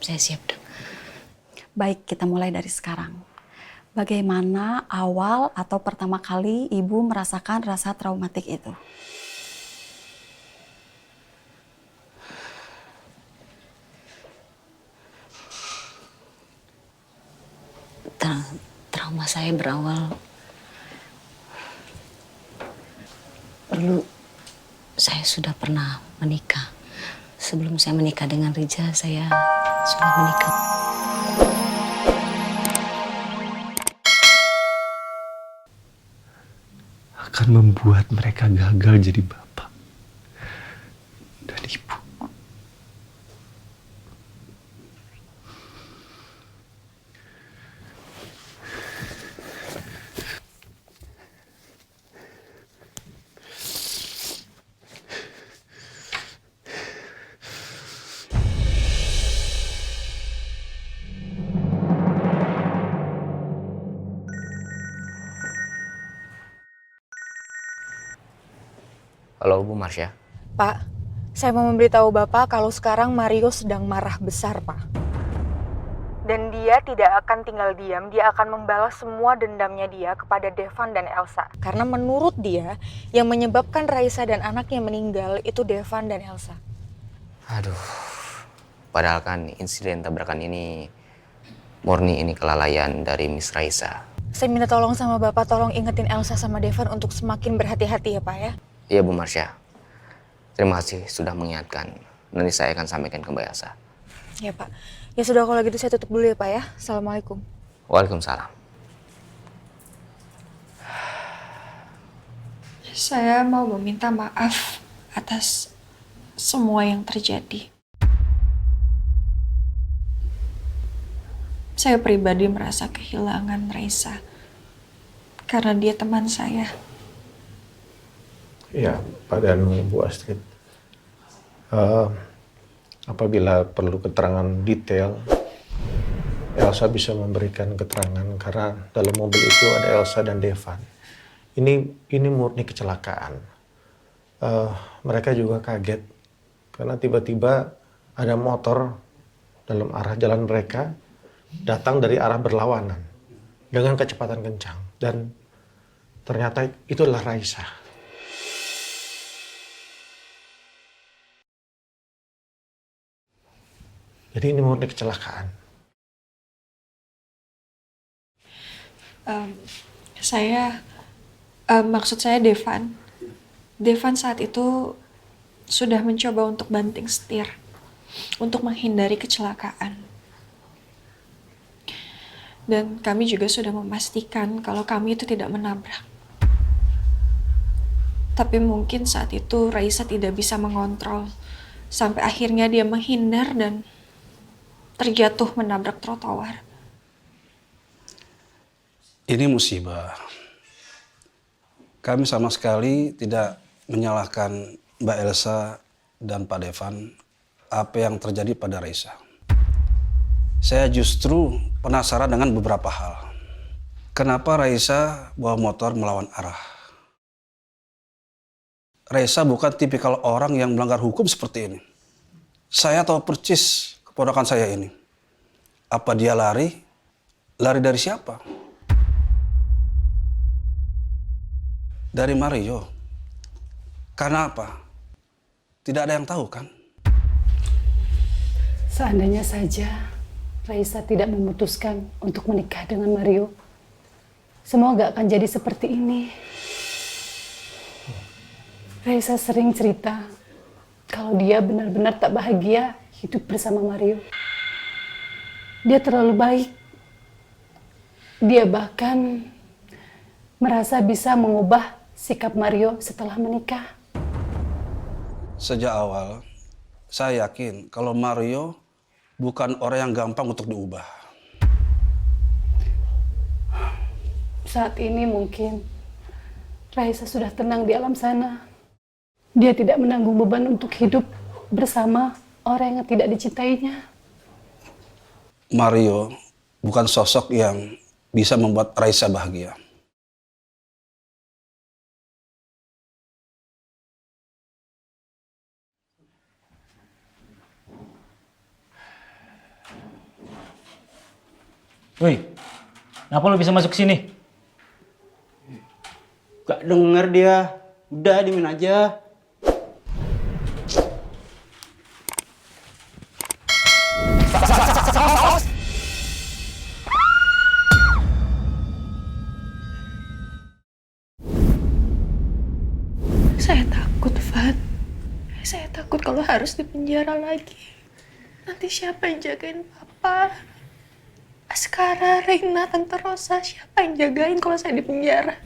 saya siap, Dok. Baik, kita mulai dari sekarang. Bagaimana awal atau pertama kali Ibu merasakan rasa traumatik itu? Trauma saya berawal dulu. Saya sudah pernah menikah. Sebelum saya menikah dengan Rija, saya sudah menikah. Akan membuat mereka gagal jadi bapak dan ibu. Halo Bu Marsha. Pak, saya mau memberitahu Bapak kalau sekarang Mario sedang marah besar, Pak. Dan dia tidak akan tinggal diam, dia akan membalas semua dendamnya dia kepada Devan dan Elsa. Karena menurut dia, yang menyebabkan Raisa dan anaknya meninggal itu Devan dan Elsa. Aduh, padahal kan insiden tabrakan ini murni ini kelalaian dari Miss Raisa. Saya minta tolong sama Bapak, tolong ingetin Elsa sama Devan untuk semakin berhati-hati ya, Pak ya. Iya Bu Marsha, terima kasih sudah mengingatkan. Nanti saya akan sampaikan ke Mbak Elsa. Ya Pak, ya sudah kalau gitu saya tutup dulu ya Pak ya. Assalamualaikum. Waalaikumsalam. Saya mau meminta maaf atas semua yang terjadi. Saya pribadi merasa kehilangan Raisa karena dia teman saya. Ya, Pak dan Bu Astrid. Apabila perlu keterangan detail, Elsa bisa memberikan keterangan karena dalam mobil itu ada Elsa dan Devan. Ini murni kecelakaan. Mereka juga kaget karena tiba-tiba ada motor dalam arah jalan mereka datang dari arah berlawanan dengan kecepatan kencang dan ternyata itulah Raisa. Jadi ini murni kecelakaan. Maksud saya Devan. Devan saat itu sudah mencoba untuk banting setir untuk menghindari kecelakaan. Dan kami juga sudah memastikan kalau kami itu tidak menabrak. Tapi mungkin saat itu Raisa tidak bisa mengontrol sampai akhirnya dia menghindar dan terjatuh menabrak trotoar. Ini musibah. Kami sama sekali tidak menyalahkan Mbak Elsa dan Pak Devan apa yang terjadi pada Raisa. Saya justru penasaran dengan beberapa hal. Kenapa Raisa bawa motor melawan arah? Raisa bukan tipikal orang yang melanggar hukum seperti ini. Saya tahu persis keponakan saya ini. Apa dia lari? Lari dari siapa? Dari Mario. Karena apa? Tidak ada yang tahu kan? Seandainya saja Raisa tidak memutuskan untuk menikah dengan Mario, semua gak akan jadi seperti ini. Raisa sering cerita kalau dia benar-benar tak bahagia hidup bersama Mario. Dia terlalu baik. Dia bahkan merasa bisa mengubah sikap Mario setelah menikah. Sejak awal, saya yakin kalau Mario bukan orang yang gampang untuk diubah. Saat ini mungkin Raisa sudah tenang di alam sana. Dia tidak menanggung beban untuk hidup bersama orang yang tidak dicintainya. Mario bukan sosok yang bisa membuat Raisa bahagia. Woi, kenapa lo bisa masuk sini? Gak denger dia. Udah, diemin aja. Saya takut, Van. Saya takut kalau harus dipenjara lagi. Nanti siapa yang jagain Papa? Askara, Reina, Tante Rosa, siapa yang jagain kalau saya dipenjara?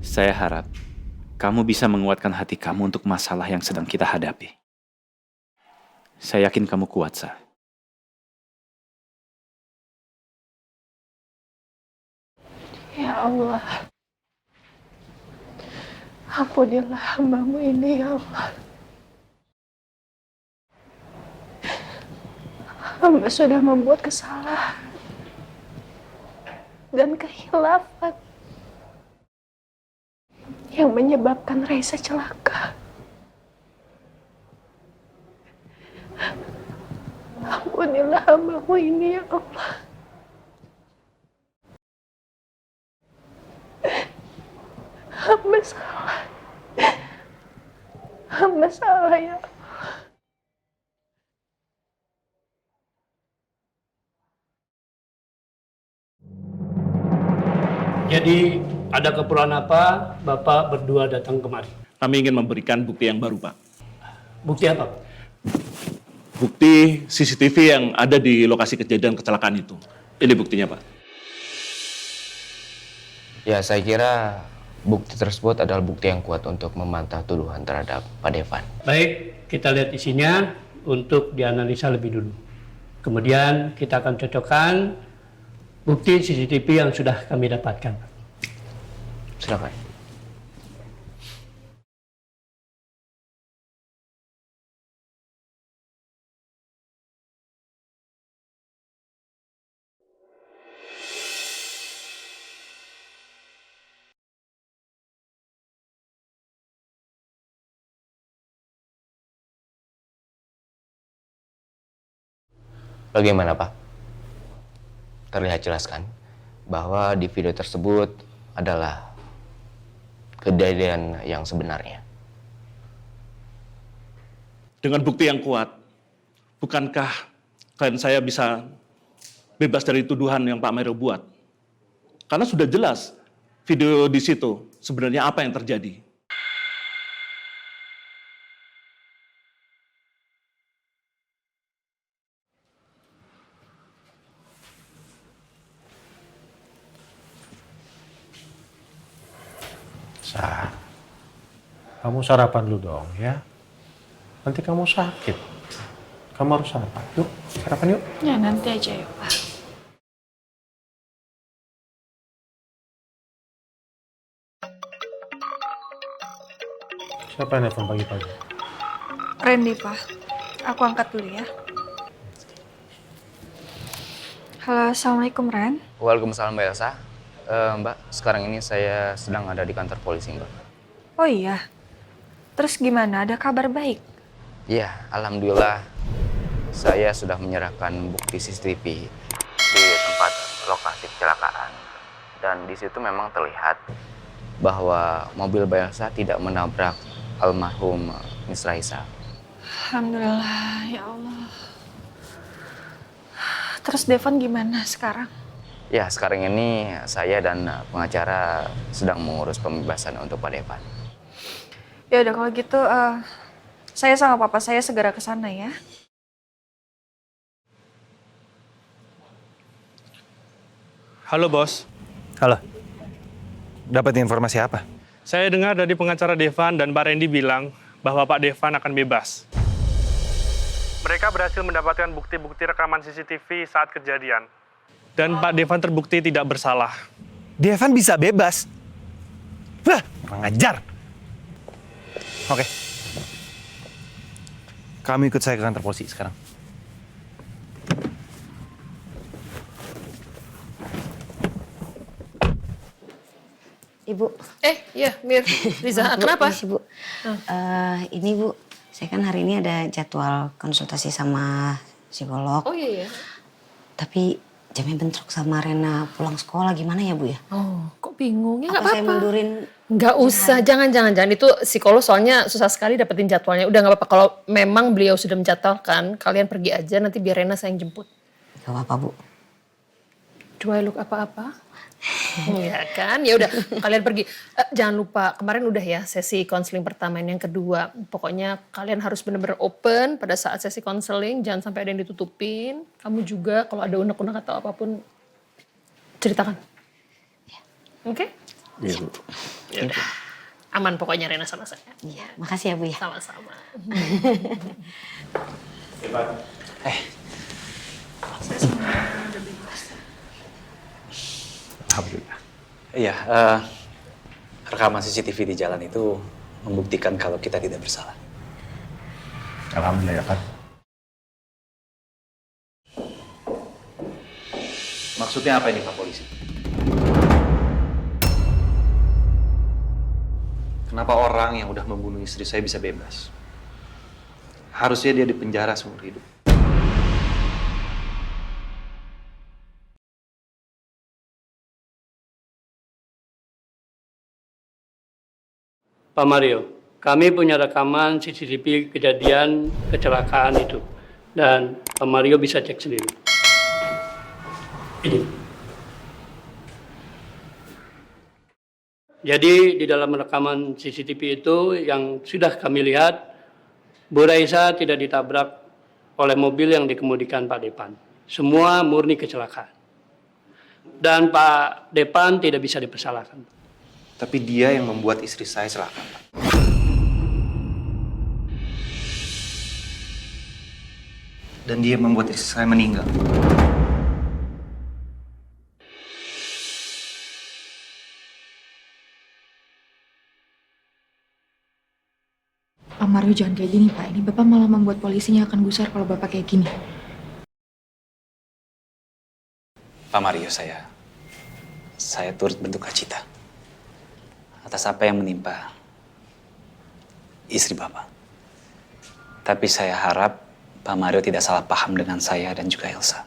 Saya harap kamu bisa menguatkan hati kamu untuk masalah yang sedang kita hadapi. Saya yakin kamu kuat, Sa. Ya Allah, ampunilah hamba-Mu ini, ya Allah. Hamba sudah membuat kesalahan dan kehilafan yang menyebabkan Raisa celaka. Ampunilah hamba-Mu ini, ya Allah. Hamba salah. Hamba salah, ya Allah. Jadi ada keperluan apa Bapak berdua datang kemari? Kami ingin memberikan bukti yang baru, Pak. Bukti apa? Bukti CCTV yang ada di lokasi kejadian kecelakaan itu. Ini buktinya, Pak. Ya, saya kira bukti tersebut adalah bukti yang kuat untuk membantah tuduhan terhadap Pak Devan. Baik, kita lihat isinya untuk dianalisa lebih dulu. Kemudian kita akan cocokkan bukti CCTV yang sudah kami dapatkan. Silakan. Bagaimana, Pak? Terlihat jelas kan bahwa di video tersebut adalah kejadian yang sebenarnya. Dengan bukti yang kuat, bukankah klien saya bisa bebas dari tuduhan yang Pak Mario buat? Karena sudah jelas video di situ sebenarnya apa yang terjadi. Sa, kamu sarapan dulu dong ya. Nanti kamu sakit. Kamu harus sarapan. Yuk, sarapan yuk. Ya, nanti aja ya, Pak. Siapa yang nelfon pagi-pagi? Randy, Pak. Aku angkat dulu ya. Halo, Assalamualaikum, Ren. Waalaikumsalam, Mbak Elsa. Mbak, sekarang ini saya sedang ada di kantor polisi, Mbak. Oh iya? Terus gimana? Ada kabar baik? Iya, alhamdulillah saya sudah menyerahkan bukti CCTV di tempat lokasi kecelakaan. Dan di situ memang terlihat bahwa mobil Mbak Elsa tidak menabrak almarhum Miss Raisa. Alhamdulillah, ya Allah. Terus Devon gimana sekarang? Ya, sekarang ini saya dan pengacara sedang mengurus pembebasan untuk Pak Devan. Ya udah kalau gitu, saya sama papa saya segera ke sana ya. Halo, Bos. Halo. Dapat informasi apa? Saya dengar dari pengacara Devan dan Pak Randy bilang bahwa Pak Devan akan bebas. Mereka berhasil mendapatkan bukti-bukti rekaman CCTV saat kejadian. Dan Pak Devan terbukti tidak bersalah. Devan bisa bebas? Wah, kurang ajar. Oke. Kamu ikut saya ke kantor polisi sekarang. Ibu. Iya, Mir. Riza, kenapa? Permisi, Bu. Ini Bu, saya kan hari ini ada jadwal konsultasi sama psikolog. Oh iya ya. Tapi jamnya bentrok sama Rena pulang sekolah gimana ya Bu ya? Oh, kok bingung? Ya nggak Apa saya apa-apa. mundurin? Nggak usah, jangan. Itu psikolog soalnya susah sekali dapetin jadwalnya. Udah nggak apa-apa, kalau memang beliau sudah mencatatkan, kalian pergi aja, nanti biar Rena saya yang jemput. Gak apa-apa Bu. Do I look apa-apa? Iya kan, ya udah kalian pergi. Jangan lupa kemarin udah ya sesi konseling pertama, ini yang kedua. Pokoknya kalian harus benar-benar open pada saat sesi konseling, jangan sampai ada yang ditutupin. Kamu juga kalau ada unek-unek atau apapun ceritakan. Oke? Iya Bu. Ya udah. Aman pokoknya Rena sama saya. Iya, makasih ya Bu ya. Sama-sama. Alhamdulillah. Iya, rekaman CCTV di jalan itu membuktikan kalau kita tidak bersalah. Alhamdulillah ya Pak. Maksudnya apa ini Pak Polisi? Kenapa orang yang udah membunuh istri saya bisa bebas? Harusnya dia dipenjara seumur hidup. Pak Mario, kami punya rekaman CCTV kejadian kecelakaan itu. Dan Pak Mario bisa cek sendiri. Ini. Jadi di dalam rekaman CCTV itu yang sudah kami lihat, Bu Raisa tidak ditabrak oleh mobil yang dikemudikan Pak Depan. Semua murni kecelakaan. Dan Pak Depan tidak bisa dipersalahkan. Tapi dia yang membuat istri saya celaka, Pak. Dan dia membuat istri saya meninggal. Pak Mario jangan kayak gini Pak, ini Bapak malah membuat polisinya akan gusar kalau Bapak kayak gini. Pak Mario, saya turut berduka cita atas apa yang menimpa istri Bapak. Tapi saya harap Pak Mario tidak salah paham dengan saya dan juga Elsa.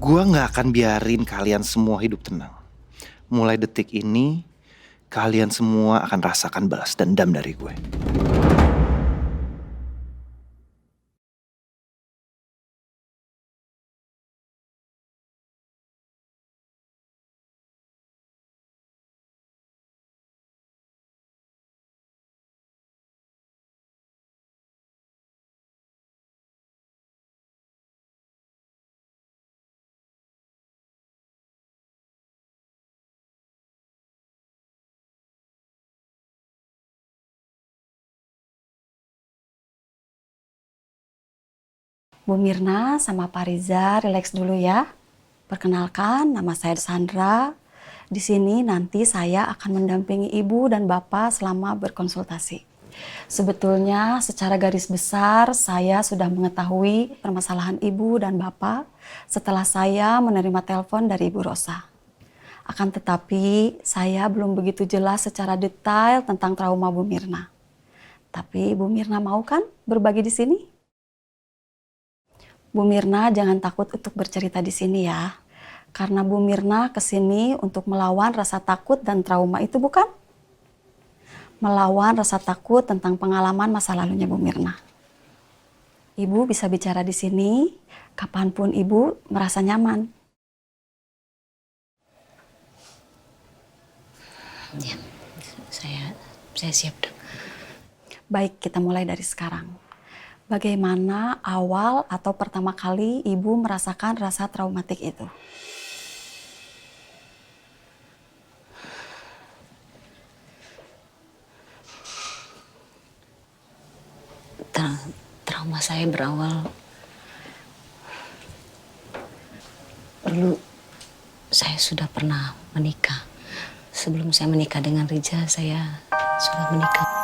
Gua nggak akan biarin kalian semua hidup tenang. Mulai detik ini, kalian semua akan rasakan balas dendam dari gue. Bu Mirna sama Pak Riza relax dulu ya. Perkenalkan, nama saya Sandra. Di sini nanti saya akan mendampingi Ibu dan Bapak selama berkonsultasi. Sebetulnya secara garis besar saya sudah mengetahui permasalahan Ibu dan Bapak setelah saya menerima telepon dari Ibu Rosa. Akan tetapi saya belum begitu jelas secara detail tentang trauma Bu Mirna. Tapi Bu Mirna mau kan berbagi di sini? Bu Mirna jangan takut untuk bercerita di sini ya. Karena Bu Mirna kesini untuk melawan rasa takut dan trauma itu bukan? Melawan rasa takut tentang pengalaman masa lalunya Bu Mirna. Ibu bisa bicara di sini kapanpun Ibu merasa nyaman. Ya, saya siap dong. Baik, kita mulai dari sekarang. Bagaimana awal atau pertama kali Ibu merasakan rasa traumatik itu? Trauma saya berawal dulu saya sudah pernah menikah. Sebelum saya menikah dengan Rija, saya sudah menikah.